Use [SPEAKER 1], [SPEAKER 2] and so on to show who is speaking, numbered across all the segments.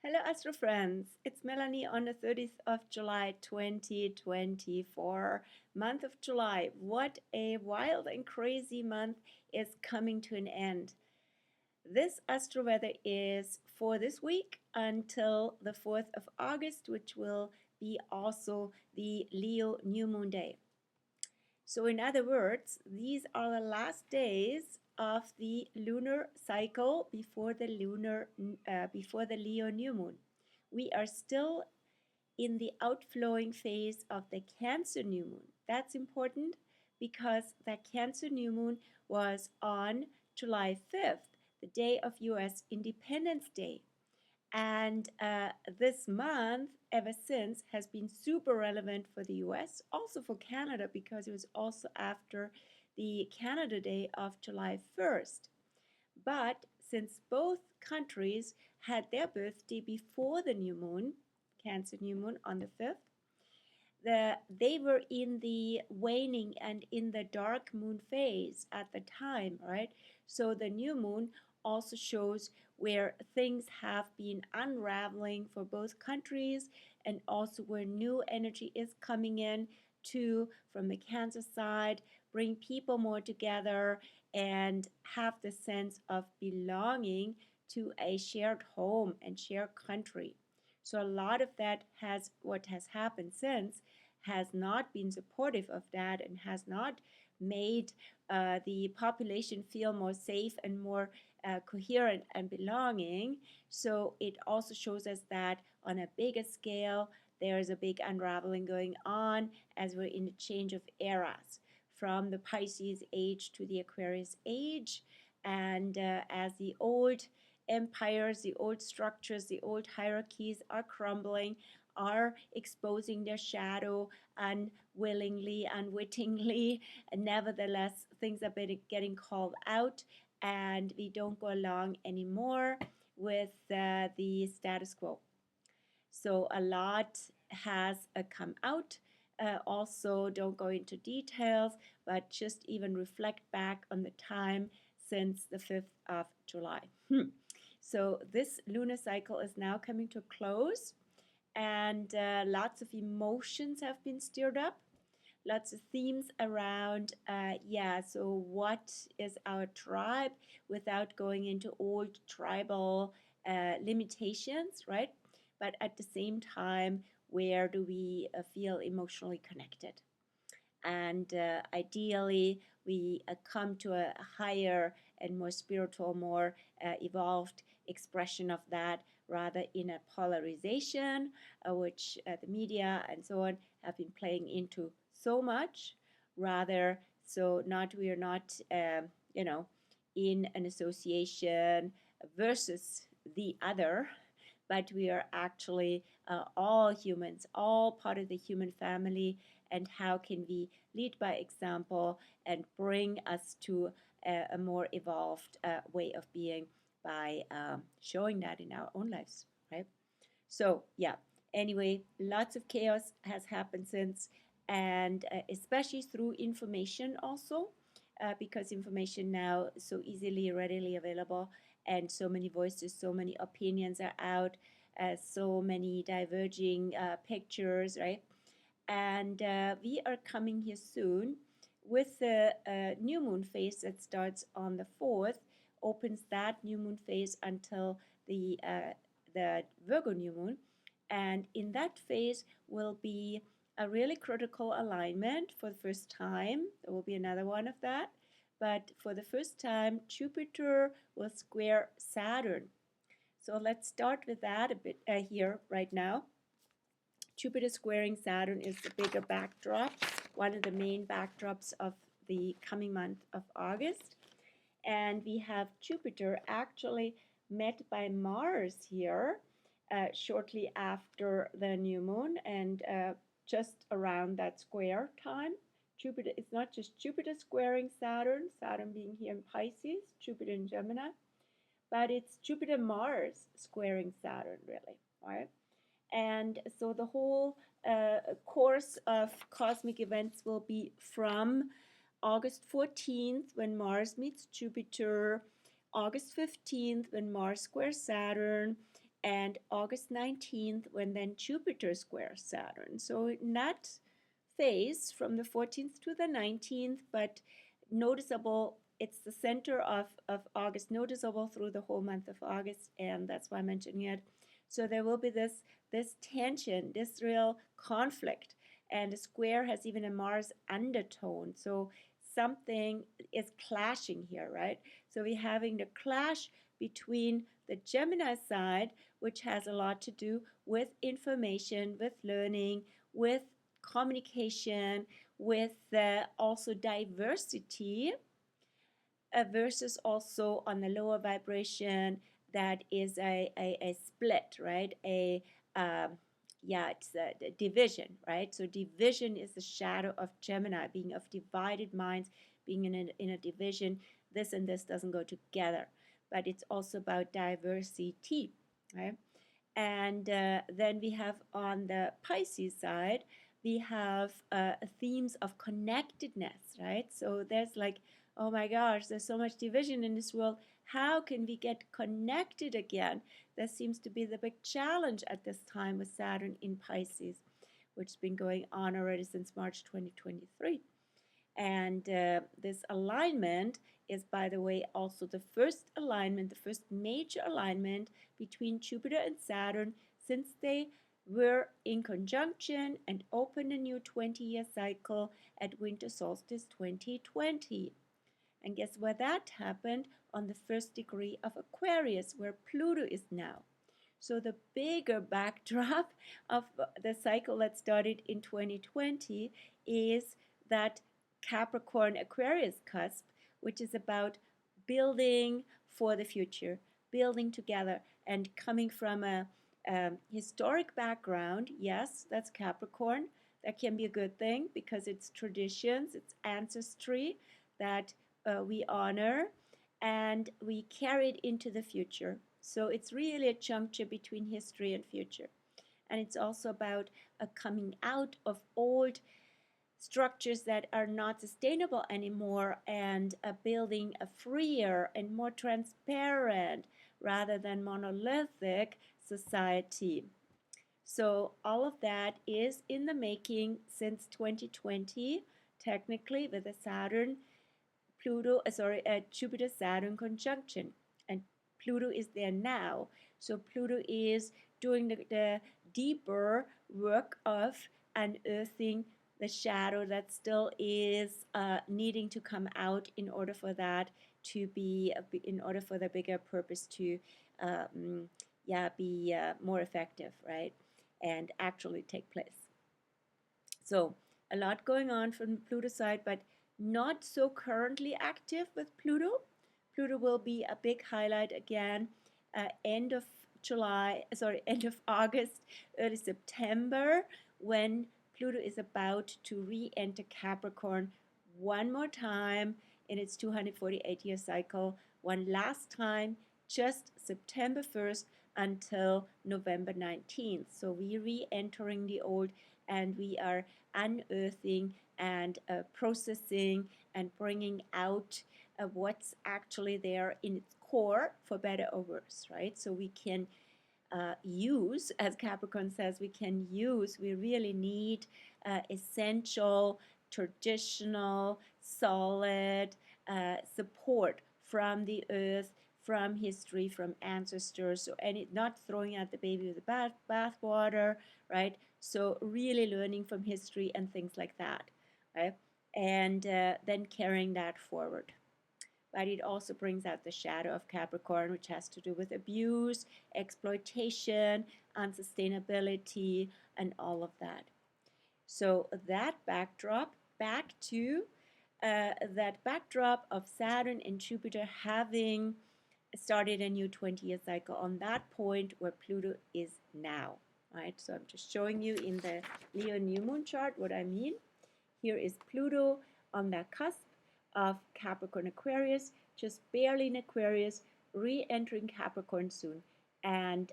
[SPEAKER 1] Hello, Astro friends. It's Melanie on the 30th of July 2024, month of July. What a wild and crazy month is coming to an end. This Astro Weather is for this week until the 4th of August, which will be also the Leo New Moon Day. So in other words, these are the last days of the lunar cycle before the Leo new moon. We are still in the outflowing phase of the Cancer new moon. That's important because the Cancer new moon was on July 5th, the day of US Independence Day. And this month, ever since, has been super relevant for the US, also for Canada, because it was also after the Canada Day of July 1st. But since both countries had their birthday before the new moon, Cancer new moon on the 5th, they were in the waning and in the dark moon phase at the time, right? So the new moon also shows where things have been unraveling for both countries and also where new energy is coming in to, from the Cancer side, bring people more together and have the sense of belonging to a shared home and shared country. So a lot of that what has happened since has not been supportive of that and has not made the population feel more safe and more coherent and belonging. So it also shows us that on a bigger scale, there's a big unraveling going on as we're in a change of eras from the Pisces age to the Aquarius age. And as the old empires, the old structures, the old hierarchies are crumbling, are exposing their shadow unwillingly, unwittingly, and nevertheless, things are getting called out, and we don't go along anymore with the status quo. So a lot has come out. Also, don't go into details, but just even reflect back on the time since the 5th of July. So this lunar cycle is now coming to a close, and lots of emotions have been stirred up, lots of themes around, so what is our tribe without going into old tribal limitations, right? But at the same time, where do we feel emotionally connected? And ideally, we come to a higher and more spiritual, more evolved expression of that, rather in a polarization, which the media and so on have been playing into so much. Rather, so not we are not, in an association versus the other, but we are actually all humans, all part of the human family, and how can we lead by example and bring us to a more evolved way of being by showing that in our own lives, right? So yeah, anyway, lots of chaos has happened since, and especially through information also, because information now is so easily, readily available, and so many voices, so many opinions are out, so many diverging pictures, right? And we are coming here soon with the new moon phase that starts on the 4th, opens that new moon phase until the Virgo new moon. And in that phase will be a really critical alignment for the first time. There will be another one of that. But for the first time, Jupiter will square Saturn. So let's start with that a bit here right now. Jupiter squaring Saturn is the bigger backdrop, one of the main backdrops of the coming month of August. And we have Jupiter actually met by Mars here shortly after the new moon and just around that square time. Jupiter, it's not just Jupiter squaring Saturn, Saturn being here in Pisces, Jupiter in Gemini, but it's Jupiter Mars squaring Saturn, really, right? And so the whole course of cosmic events will be from August 14th, when Mars meets Jupiter, August 15th, when Mars squares Saturn, and August 19th when then Jupiter squares Saturn. So in that phase from the 14th to the 19th, but noticeable, it's the center of August, noticeable through the whole month of August, and that's why I'm mentioning it. So there will be this tension, this real conflict, and the square has even a Mars undertone. So something is clashing here, right? So we're having the clash between the Gemini side, which has a lot to do with information, with learning, with communication, with also diversity, versus also on the lower vibration that is a split, right? It's a division, right? So division is the shadow of Gemini, being of divided minds, being in a division. This and this doesn't go together, but it's also about diversity, right? And then we have on the Pisces side, we have themes of connectedness, right? So there's like, oh my gosh, there's so much division in this world. How can we get connected again? That seems to be the big challenge at this time with Saturn in Pisces, which has been going on already since March 2023. And this alignment is, by the way, also the first alignment, the first major alignment between Jupiter and Saturn since they were in conjunction and opened a new 20-year cycle at Winter Solstice 2020. And guess where that happened? On the first degree of Aquarius, where Pluto is now. So the bigger backdrop of the cycle that started in 2020 is that Capricorn Aquarius cusp, which is about building for the future, building together, and coming from a historic background. Yes, that's Capricorn. That can be a good thing because it's traditions, it's ancestry that we honor, and we carry it into the future. So it's really a juncture between history and future. And it's also about a coming out of old structures that are not sustainable anymore and building a freer and more transparent rather than monolithic society. So all of that is in the making since 2020, technically with a Jupiter Saturn conjunction, and Pluto is there now. So Pluto is doing the deeper work of unearthing the shadow that still is needing to come out in order for that to be, in order for the bigger purpose to be more effective, right? And actually take place. So a lot going on from the Pluto side, but not so currently active with Pluto. Pluto will be a big highlight again end of August, early September, when Pluto is about to re-enter Capricorn one more time in its 248-year cycle, one last time, just September 1st until November 19th. So we're re-entering the old, and we are unearthing and processing and bringing out what's actually there in its core, for better or worse, right? So we can use, as Capricorn says, we really need essential, traditional, solid support from the earth, from history, from ancestors. So not throwing out the baby with the bathwater, right? So really learning from history and things like that, right? And then carrying that forward. But it also brings out the shadow of Capricorn, which has to do with abuse, exploitation, unsustainability, and all of that. So that backdrop, back to that backdrop of Saturn and Jupiter having started a new 20-year cycle on that point where Pluto is now, right? So I'm just showing you in the Leo new moon chart what I mean. Here is Pluto on that cusp of Capricorn Aquarius, just barely in Aquarius, re-entering Capricorn soon. And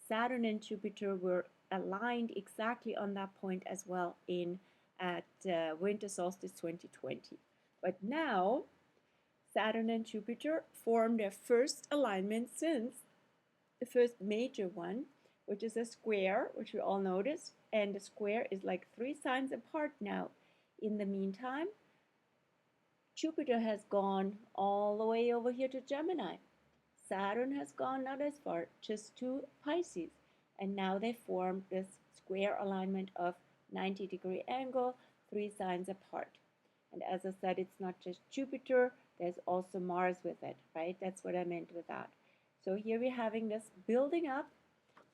[SPEAKER 1] Saturn and Jupiter were aligned exactly on that point as well at Winter Solstice 2020. But now Saturn and Jupiter form their first alignment since the first major one, which is a square, which we all notice, and the square is like 3 signs apart now. In the meantime, Jupiter has gone all the way over here to Gemini. Saturn has gone not as far, just to Pisces. And now they formed this square alignment of 90-degree angle, 3 signs apart. And as I said, it's not just Jupiter, there's also Mars with it, right? That's what I meant with that. So here we're having this building up,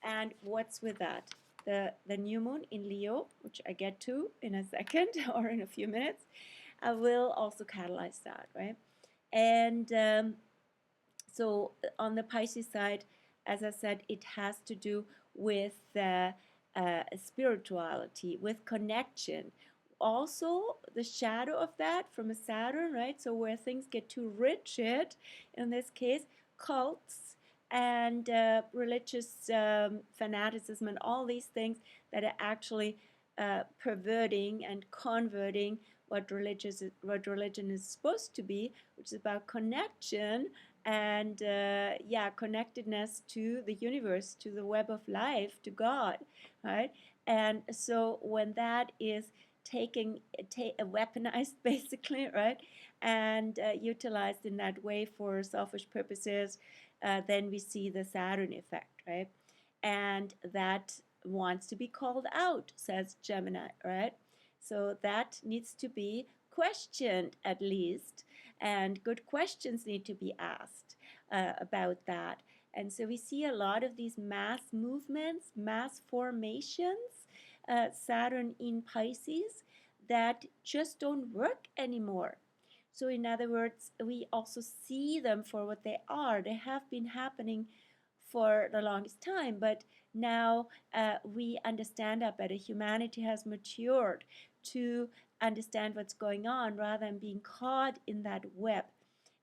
[SPEAKER 1] and what's with that? The new moon in Leo, which I get to in a second or in a few minutes, will also catalyze that, right? And so on the Pisces side, as I said, it has to do with spirituality, with connection. Also, the shadow of that from a Saturn, right? So where things get too rigid, in this case, cults and religious fanaticism and all these things that are actually perverting and converting what religion is supposed to be, which is about connection and connectedness to the universe, to the web of life, to God, right? And so when that is weaponized basically, right, and utilized in that way for selfish purposes, then we see the Saturn effect, right? And that wants to be called out, says Gemini, right? So that needs to be questioned at least, and good questions need to be asked about that. And so we see a lot of these mass movements, mass formations, Saturn in Pisces, that just don't work anymore. So in other words, we also see them for what they are. They have been happening for the longest time, but now we understand that better. Humanity has matured to understand what's going on rather than being caught in that web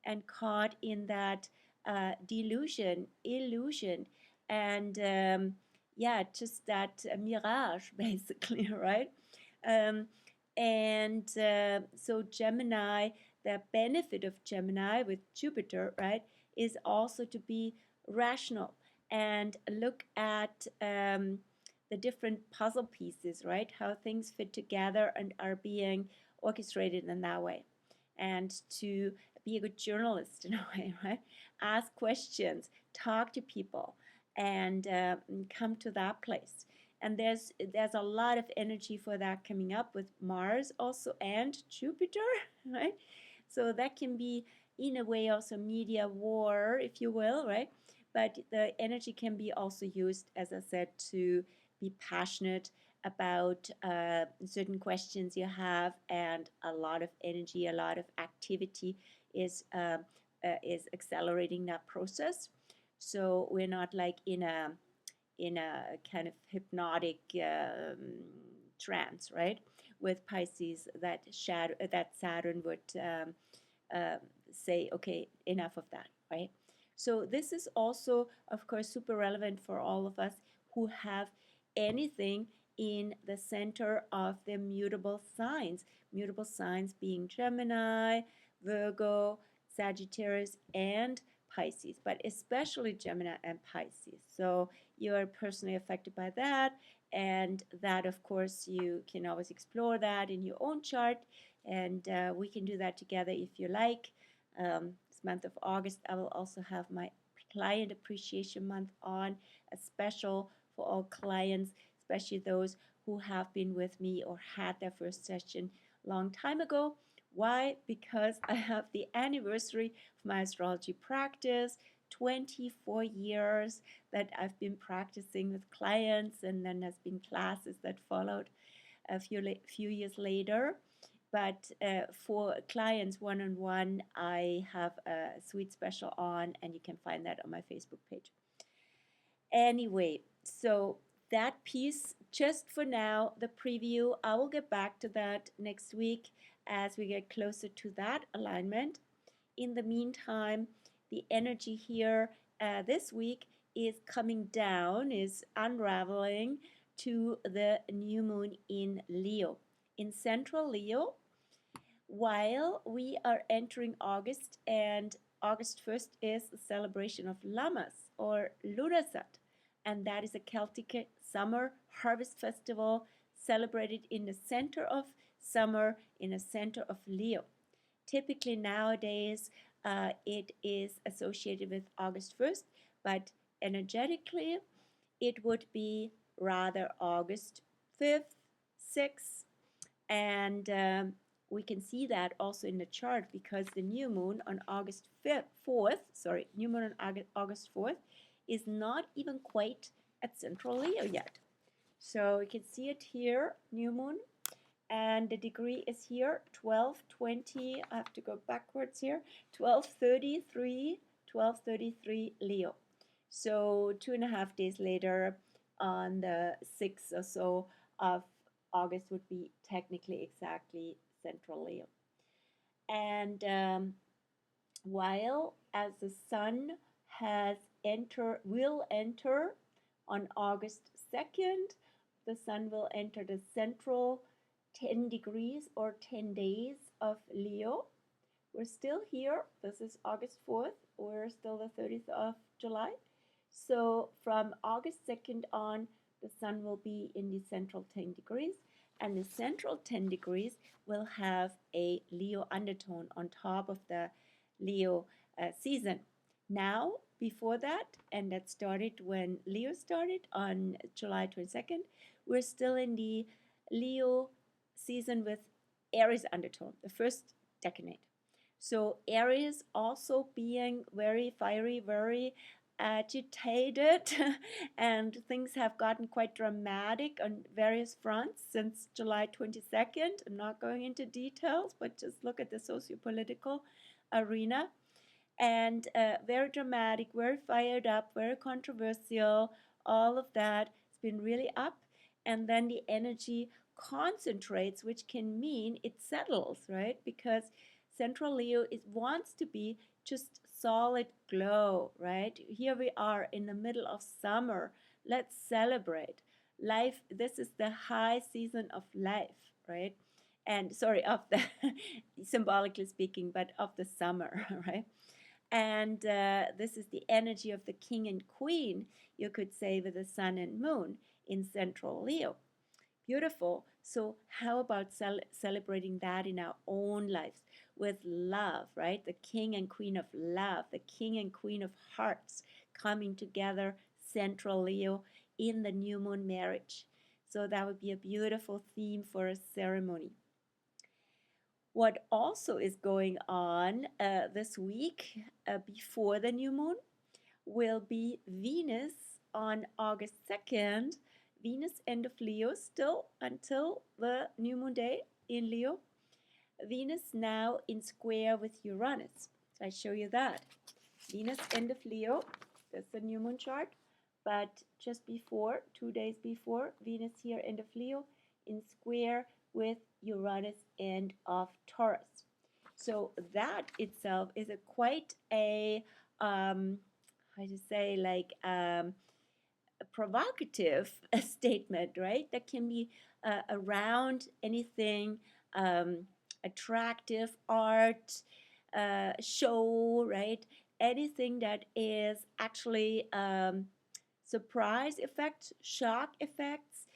[SPEAKER 1] and caught in that delusion, illusion, and just that mirage, basically, right? Um, and so Gemini, the benefit of Gemini with Jupiter, right, is also to be rational and look at the different puzzle pieces, right? How things fit together and are being orchestrated in that way. And to be a good journalist in a way, right? Ask questions, talk to people, and come to that place. And there's a lot of energy for that coming up with Mars also and Jupiter, right? So that can be in a way also media war, if you will, right? But the energy can be also used, as I said, to be passionate about certain questions you have, and a lot of energy, a lot of activity is accelerating that process. So we're not like in a kind of hypnotic trance, right? With Pisces, that Saturn would say, okay, enough of that, right? So this is also, of course, super relevant for all of us who have anything in the center of the mutable signs being Gemini, Virgo, Sagittarius, and Pisces, but especially Gemini and Pisces. So you are personally affected by that, and that, of course, you can always explore that in your own chart, and we can do that together if you like. This month of August, I will also have my Client Appreciation Month on, a special for all clients, especially those who have been with me or had their first session a long time ago. Why? Because I have the anniversary of my astrology practice, 24 years that I've been practicing with clients, and then there's been classes that followed a few years later. But for clients one-on-one, I have a sweet special on, and you can find that on my Facebook page. Anyway, so that piece, just for now, the preview, I will get back to that next week as we get closer to that alignment. In the meantime, the energy here this week is coming down, is unraveling to the new moon in Leo, in central Leo, while we are entering August, and August 1st is the celebration of Lammas. or Lunasat, and that is a Celtic summer harvest festival celebrated in the center of summer, in the center of Leo. Typically nowadays, it is associated with August 1st, but energetically, it would be rather August 5th, 6th, and we can see that also in the chart because the new moon on August 5th, 4th, sorry, new moon on August 4th is not even quite at central Leo yet. So you can see it here, new moon, and the degree is here, 12:20, I have to go backwards here, 12:33 Leo. So 2.5 days later, on the 6th or so of August would be technically exactly central Leo. And while as the sun will enter on August 2nd, the sun will enter the central 10 degrees or 10 days of Leo. We're still here. This is August 4th. We're still the 30th of July. So from August 2nd on, the sun will be in the central 10 degrees, and the central 10 degrees will have a Leo undertone on top of the Leo season. Now, before that, and that started when Leo started on July 22nd, we're still in the Leo season with Aries undertone, the first decade. So Aries also being very fiery, very agitated, and things have gotten quite dramatic on various fronts since July 22nd. I'm not going into details, but just look at the socio-political arena. And very dramatic, very fired up, very controversial, all of that. It's been really up. And then the energy concentrates, which can mean it settles, right? Because Central Leo wants to be just solid glow, right? Here we are in the middle of summer. Let's celebrate. Life, this is the high season of life, right? And sorry, of the, symbolically speaking, but of the summer, right? And this is the energy of the king and queen, you could say, with the sun and moon in central Leo. Beautiful. So how about celebrating that in our own lives with love, right? The king and queen of love, the king and queen of hearts coming together, central Leo, in the new moon marriage. So that would be a beautiful theme for a ceremony. What also is going on this week before the new moon will be Venus on August 2nd. Venus end of Leo still until the new moon day in Leo. Venus now in square with Uranus. So I show you that. Venus end of Leo, that's the new moon chart. But just before, 2 days before, Venus here end of Leo in square with Uranus end of Taurus. So that itself is quite a, how to say, like a provocative statement, right? That can be around anything attractive, art, show, right? Anything that is actually surprise effects, shock effects,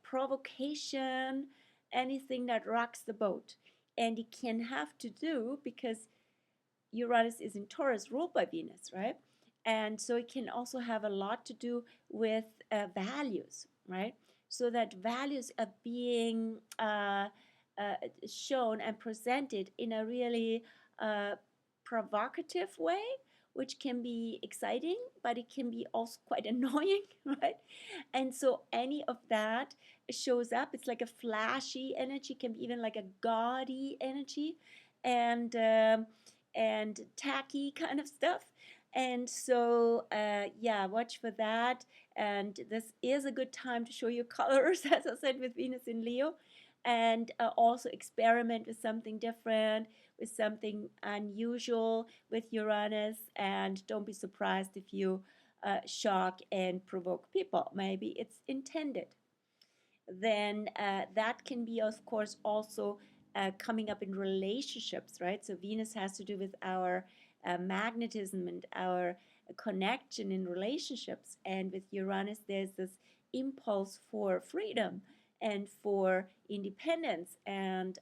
[SPEAKER 1] provocation, anything that rocks the boat. And it can have to do, because Uranus is in Taurus, ruled by Venus, right? And so it can also have a lot to do with values, right? So that values are being shown and presented in a really provocative way, which can be exciting, but it can be also quite annoying, right? And so any of that shows up. It's like a flashy energy, can be even like a gaudy energy, and tacky kind of stuff. And so, yeah, watch for that. And this is a good time to show your colors, as I said, with Venus in Leo. And also experiment with something different, with something unusual with Uranus. And don't be surprised if you shock and provoke people. Maybe it's intended. Then that can be, of course, also coming up in relationships, right? So Venus has to do with our magnetism and our connection in relationships. And with Uranus, there's this impulse for freedom and for independence and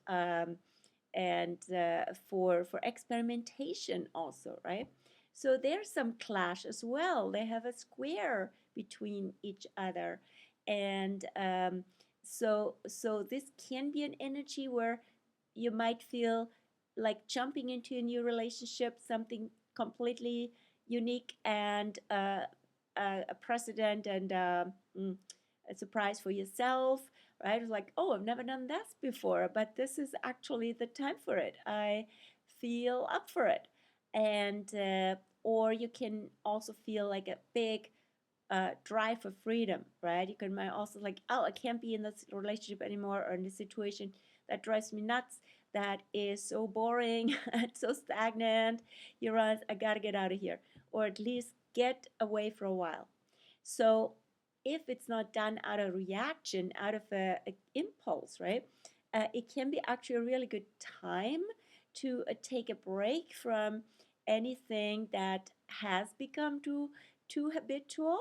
[SPEAKER 1] for experimentation also, right? So there's some clash as well. They have a square between each other, and so this can be an energy where you might feel like jumping into a new relationship, something completely unique and a precedent and a surprise for yourself, right? It's like, oh, I've never done this before, but this is actually the time for it. I feel up for it. And, or you can also feel like a big drive for freedom, right? You can might also like, oh, I can't be in this relationship anymore or in this situation that drives me nuts. That is so boring and so stagnant. You realize I gotta get out of here, or at least get away for a while. So if it's not done out of reaction, out of a impulse, right? It can be actually a really good time to take a break from anything that has become too habitual.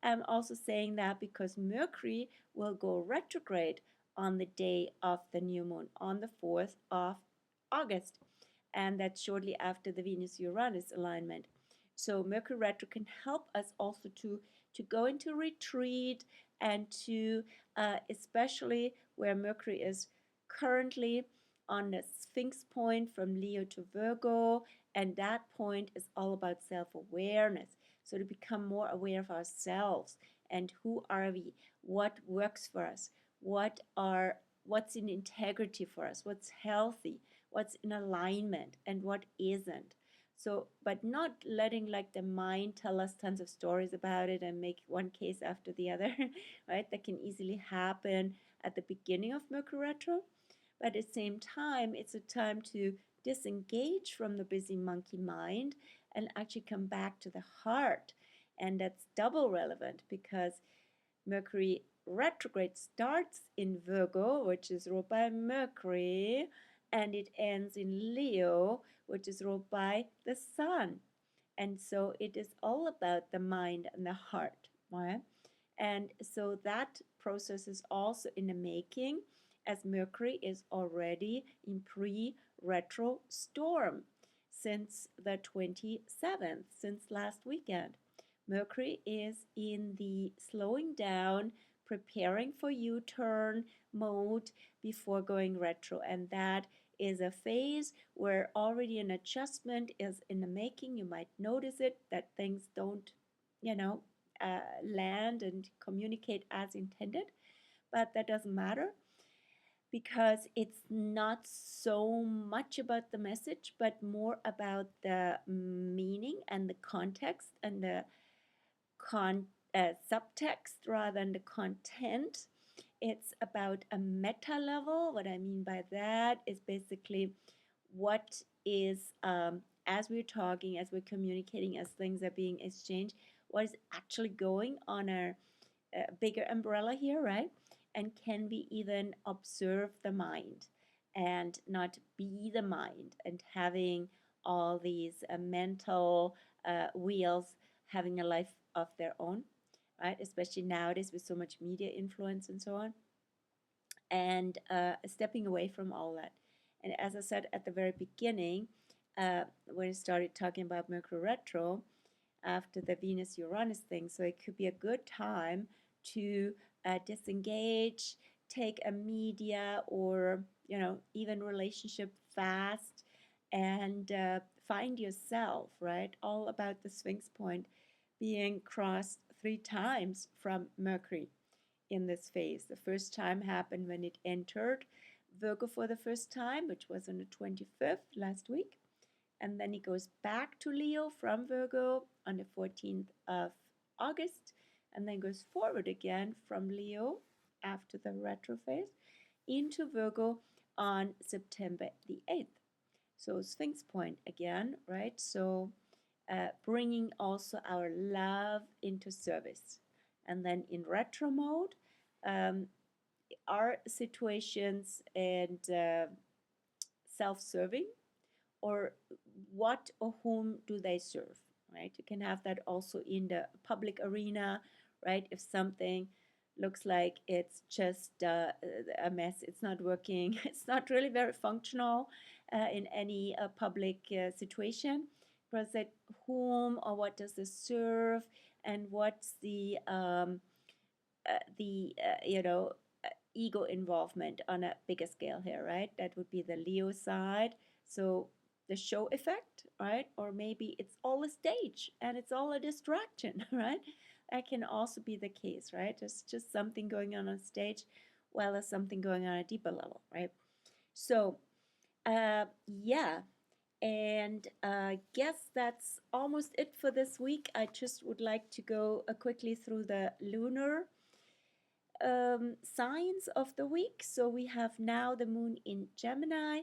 [SPEAKER 1] I'm also saying that because Mercury will go retrograde on the day of the new moon, on the 4th of August, and that's shortly after the Venus Uranus alignment. So Mercury retro can help us also to go into retreat and to especially where Mercury is currently on the Sphinx point from Leo to Virgo, and that point is all about self-awareness. So to become more aware of ourselves and who are we, what works for us, what's in integrity for us, what's healthy, what's in alignment, and what isn't. So, but not letting like the mind tell us tons of stories about it and make one case after the other, right? That can easily happen at the beginning of Mercury retro. But at the same time, it's a time to disengage from the busy monkey mind and actually come back to the heart. And that's double relevant because Mercury retrograde starts in Virgo, which is ruled by Mercury, and it ends in Leo, which is ruled by the Sun. And so it is all about the mind and the heart, right? And so that process is also in the making, as Mercury is already in pre-retro storm since the 27th, since last weekend. Mercury is in the slowing down, preparing for U-turn mode before going retro, and that is a phase where already an adjustment is in the making. You might notice it that things don't, you know, land and communicate as intended, but that doesn't matter because it's not so much about the message, but more about the meaning and the context and the subtext rather than the content. It's about a meta level. What I mean by that is basically what is, as we're talking, as we're communicating, as things are being exchanged, what is actually going on a bigger umbrella here, right? And can we even observe the mind and not be the mind and having all these mental wheels having a life of their own, right? Especially nowadays with so much media influence and so on, and stepping away from all that. And as I said at the very beginning, when I started talking about Mercury retro after the Venus Uranus thing, so it could be a good time to disengage, take a media or even relationship fast, and find yourself, right? All about the Sphinx point being crossed 3 times from Mercury in this phase. The first time happened when it entered Virgo for the first time, which was on the 25th last week. And then it goes back to Leo from Virgo on the 14th of August, and then goes forward again from Leo after the retro phase into Virgo on September the 8th. So Sphinx point again, right? So bringing also our love into service. And then in retro mode, are situations and self-serving, or what or whom do they serve, right? You can have that also in the public arena, right? If something looks like it's just a mess, it's not working, it's not really very functional in any public situation. Because at whom or what does this serve, and what's the ego involvement on a bigger scale here, right? That would be the Leo side. So the show effect, right? Or maybe it's all a stage and it's all a distraction, right? That can also be the case, right? There's just something going on stage while there's something going on a deeper level, right? So, yeah. And guess that's almost it for this week. I just would like to go quickly through the lunar signs of the week. So we have now the moon in Gemini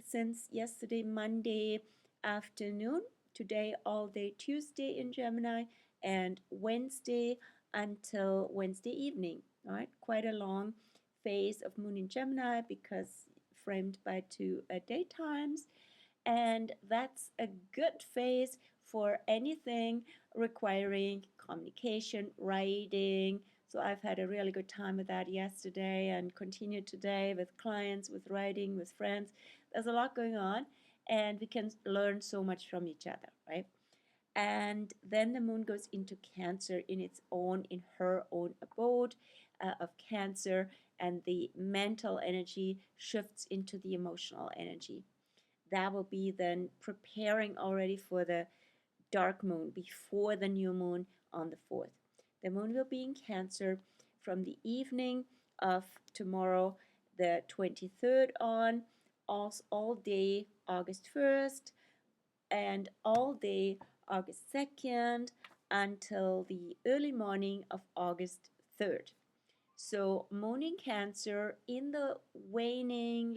[SPEAKER 1] since yesterday, Monday afternoon, today, all day Tuesday in Gemini, and Wednesday until Wednesday evening. All right, quite a long phase of moon in Gemini because framed by two daytimes. And that's a good phase for anything requiring communication, writing. So I've had a really good time with that yesterday and continued today with clients, with writing, with friends. There's a lot going on, and we can learn so much from each other, right? And then the moon goes into Cancer in her own abode of Cancer, and the mental energy shifts into the emotional energy. That will be then preparing already for the dark moon before the new moon on the 4th. The moon will be in Cancer from the evening of tomorrow, the 23rd on, all day August 1st, and all day August 2nd until the early morning of August 3rd. So moon in Cancer in the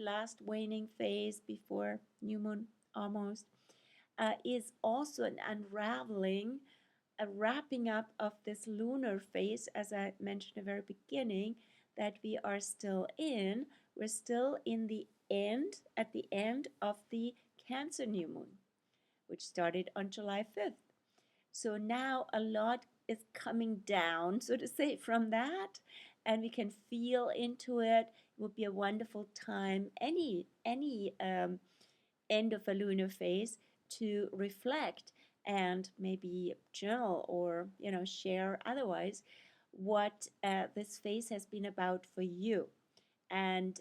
[SPEAKER 1] last waning phase before new moon almost, is also an unraveling, a wrapping up of this lunar phase, as I mentioned at the very beginning, that we are still in. We're still in at the end of the Cancer new moon, which started on July 5th. So now a lot is coming down, so to say, from that, and we can feel into it. It would be a wonderful time, any end of a lunar phase, to reflect and maybe journal or share otherwise what this phase has been about for you, and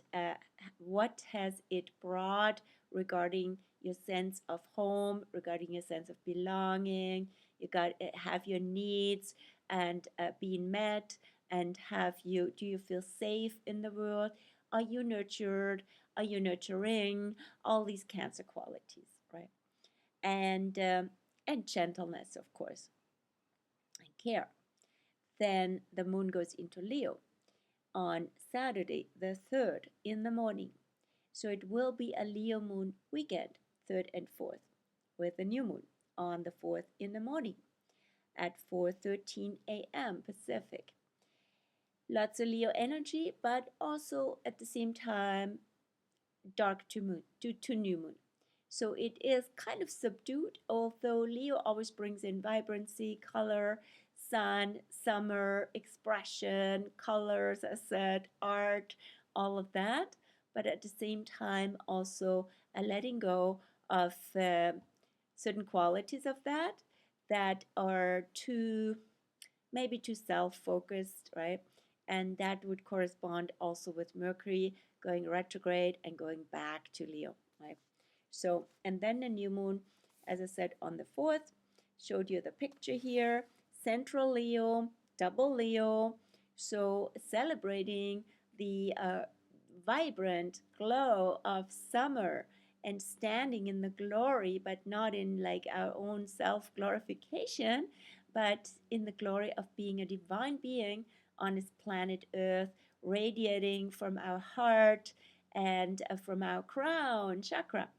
[SPEAKER 1] what has it brought regarding your sense of home, regarding your sense of belonging. You got have your needs and being met, and do you feel safe in the world? Are you nurtured? Are you nurturing? All these Cancer qualities, right? And gentleness, of course, and care. Then the moon goes into Leo on Saturday, the 3rd in the morning. So it will be a Leo moon weekend, 3rd and 4th, with the new moon on the 4th in the morning at 4:13 a.m. Pacific. Lots of Leo energy, but also at the same time dark to new moon. So it is kind of subdued, although Leo always brings in vibrancy, color, sun, summer, expression, colors, as said, art, all of that. But at the same time, also a letting go of certain qualities of that are maybe too self-focused, right? And that would correspond also with Mercury going retrograde and going back to Leo, right? So, and then the new moon, as I said, on the 4th, showed you the picture here, central Leo, double Leo, so celebrating the vibrant glow of summer and standing in the glory, but not in like our own self-glorification, but in the glory of being a divine being on this planet Earth, radiating from our heart and from our crown chakra.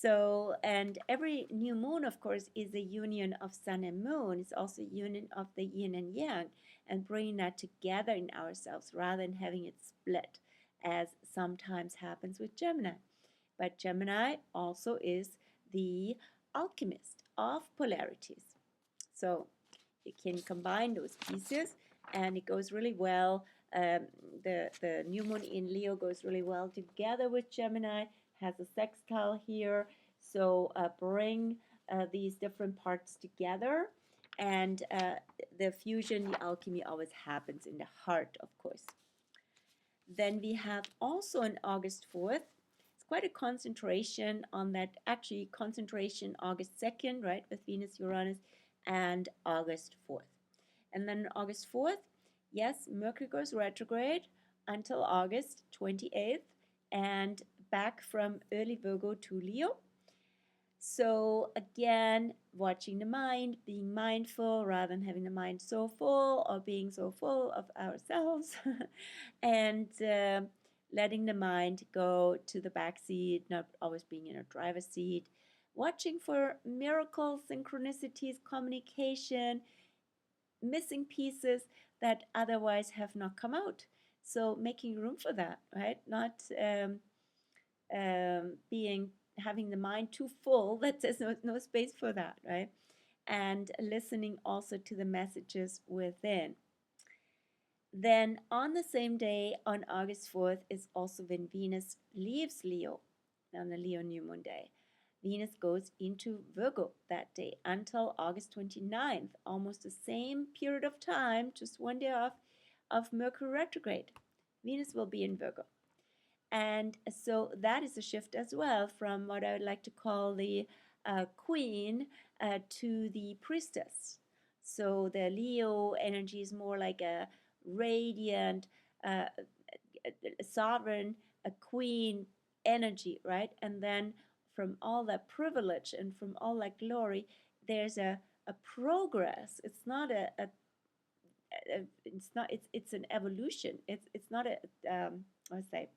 [SPEAKER 1] So, and every new moon, of course, is a union of sun and moon. It's also a union of the yin and yang, and bringing that together in ourselves rather than having it split, as sometimes happens with Gemini. But Gemini also is the alchemist, of polarities. So you can combine those pieces and it goes really well. The new moon in Leo goes really well together with Gemini, has a sextile here. So bring these different parts together, and the fusion, the alchemy always happens in the heart, of course. Then we have also on August 4th, it's quite a concentration on that, actually concentration August 2nd, right, with Venus, Uranus, and August 4th. And then August 4th, yes, Mercury goes retrograde until August 28th and back from early Virgo to Leo. So again, watching the mind, being mindful rather than having the mind so full or being so full of ourselves, and letting the mind go to the back seat, not always being in a driver's seat, watching for miracles, synchronicities, communication, missing pieces that otherwise have not come out. So making room for that, right? Not having the mind too full that there's no space for that, right? And listening also to the messages within. Then on the same day, on August 4th, is also when Venus leaves Leo on the Leo new moon day. Venus goes into Virgo that day until August 29th, almost the same period of time, just one day off of Mercury retrograde. Venus will be in Virgo. And so that is a shift as well from what I would like to call the queen to the priestess. So the Leo energy is more like a radiant, sovereign, a queen energy, right? And then from all that privilege and from all that glory, there's a progress. It's not it's an evolution. It's not a let's say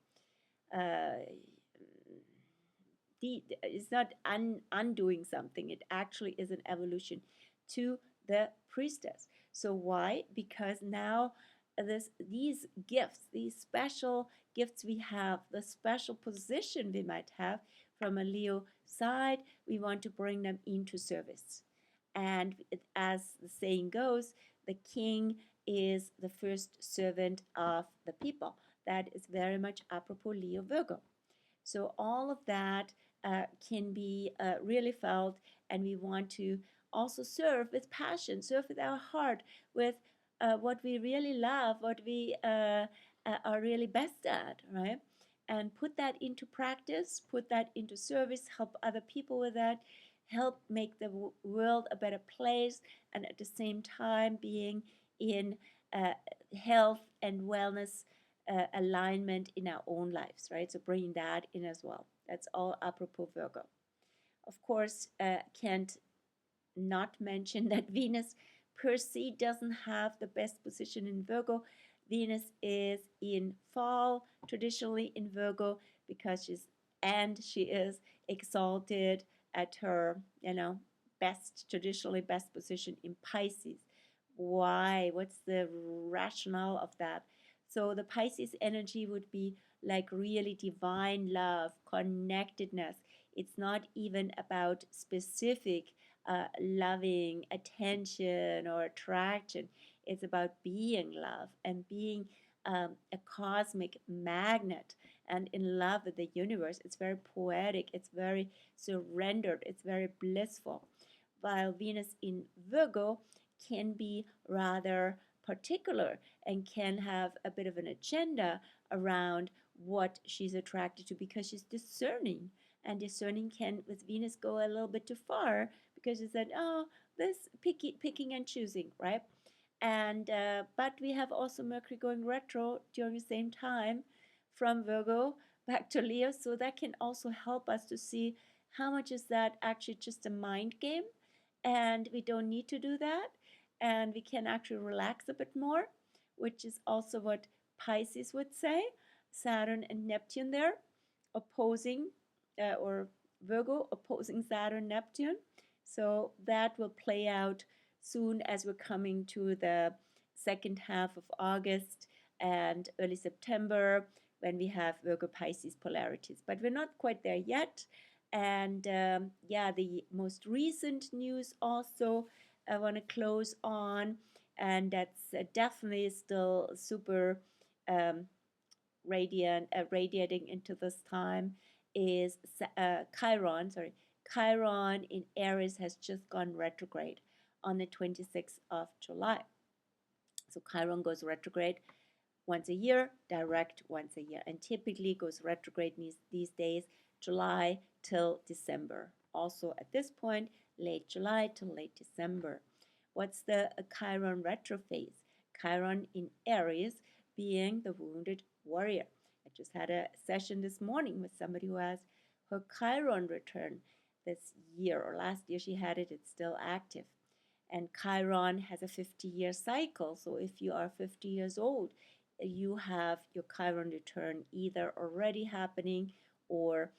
[SPEAKER 1] it's not undoing something. It actually is an evolution to the priestess. So why? Because now these gifts, these special gifts we have, the special position we might have from a Leo side, we want to bring them into service. And as the saying goes, the king is the first servant of the people. That is very much apropos Leo Virgo. So all of that can be really felt, and we want to also serve with passion, serve with our heart, with what we really love, what we are really best at, right? And put that into practice, put that into service, help other people with that, help make the world a better place, and at the same time being in health and wellness alignment in our own lives, right? So bringing that in as well. That's all apropos Virgo. Of course, can't not mention that Venus per se doesn't have the best position in Virgo. Venus is in fall, traditionally in Virgo, because she is exalted at her, traditionally best position in Pisces. Why? What's the rationale of that? So the Pisces energy would be like really divine love, connectedness. It's not even about specific loving attention or attraction. It's about being love and being a cosmic magnet and in love with the universe. It's very poetic, it's very surrendered, it's very blissful. While Venus in Virgo can be rather particular and can have a bit of an agenda around what she's attracted to because she's discerning. And discerning can, with Venus, go a little bit too far because it's that, this picking and choosing, right? And but we have also Mercury going retro during the same time from Virgo back to Leo, so that can also help us to see how much is that actually just a mind game, and we don't need to do that, and we can actually relax a bit more, which is also what Pisces would say. Saturn and Neptune there opposing, or Virgo opposing Saturn, Neptune. So that will play out soon as we're coming to the second half of August and early September when we have Virgo Pisces polarities. But we're not quite there yet. And yeah, the most recent news also I want to close on, and that's definitely still super um, radiating into this time, is Chiron. Sorry, Chiron in Aries has just gone retrograde on the 26th of July. So Chiron goes retrograde once a year, direct once a year, and typically goes retrograde these days, July till December. Also at this point, late July till late December. What's the Chiron retro phase? Chiron in Aries being the wounded warrior. I just had a session this morning with somebody who has her Chiron return this year, or last year she had it, it's still active. And Chiron has a 50-year cycle. So if you are 50 years old, you have your Chiron return either already happening or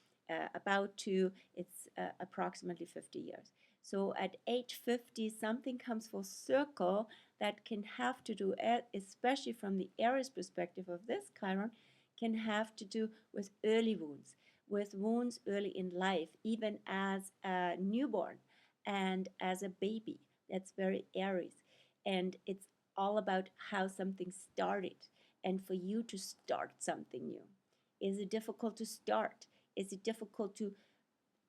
[SPEAKER 1] about to. It's approximately 50 years. So at age 50, something comes full circle that can have to do, especially from the Aries perspective of this Chiron, can have to do with early wounds, with wounds early in life, even as a newborn and as a baby. That's very Aries. And it's all about how something started and for you to start something new. Is it difficult to start? Is it difficult to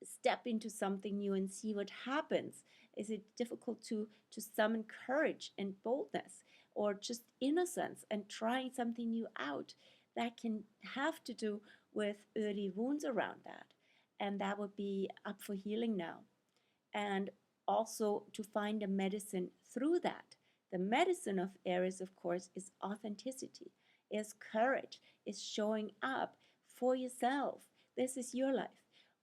[SPEAKER 1] step into something new and see what happens? Is it difficult to summon courage and boldness, or just innocence and trying something new out? That can have to do with early wounds around that. And that would be up for healing now. And also to find a medicine through that. The medicine of Aries, of course, is authenticity, is courage, is showing up for yourself. This is your life.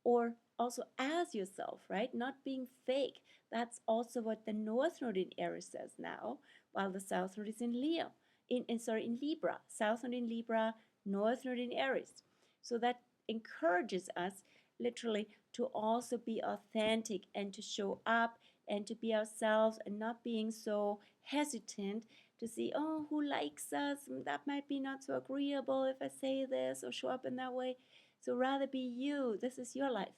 [SPEAKER 1] Or also as yourself, right? Not being fake. That's also what the North Node in Aries says now, while the South Node is in Leo. In Libra. South Node in Libra, North Node in Aries. So that encourages us literally to also be authentic and to show up and to be ourselves, and not being so hesitant to see, oh, who likes us? That might be not so agreeable if I say this or show up in that way. So rather be you. This is your life.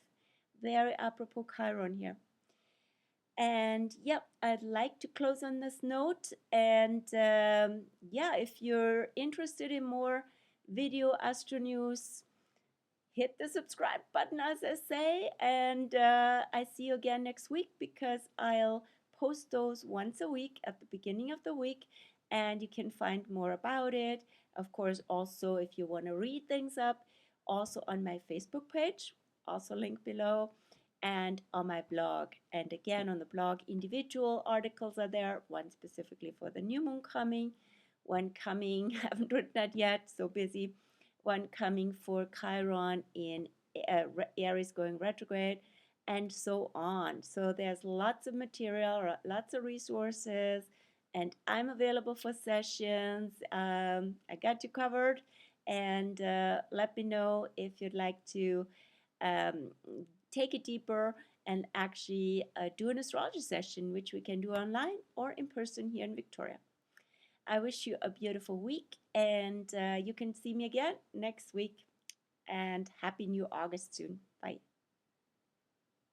[SPEAKER 1] Very apropos Chiron here. And yep, I'd like to close on this note. And yeah, if you're interested in more video astro news, hit the subscribe button, as I say, and I see you again next week, because I'll post those once a week at the beginning of the week, and you can find more about it. Of course, also if you want to read things up, also on my Facebook page, also linked below, and on my blog. And again, on the blog, individual articles are there, one specifically for the new moon coming, one coming, haven't written that yet, so busy, one coming for Chiron in Aries going retrograde, and so on. So there's lots of material, lots of resources, and I'm available for sessions. I got you covered, and let me know if you'd like to um, take it deeper and actually do an astrology session, which we can do online or in person here in Victoria. I wish you a beautiful week, and you can see me again next week. And happy new August soon. Bye.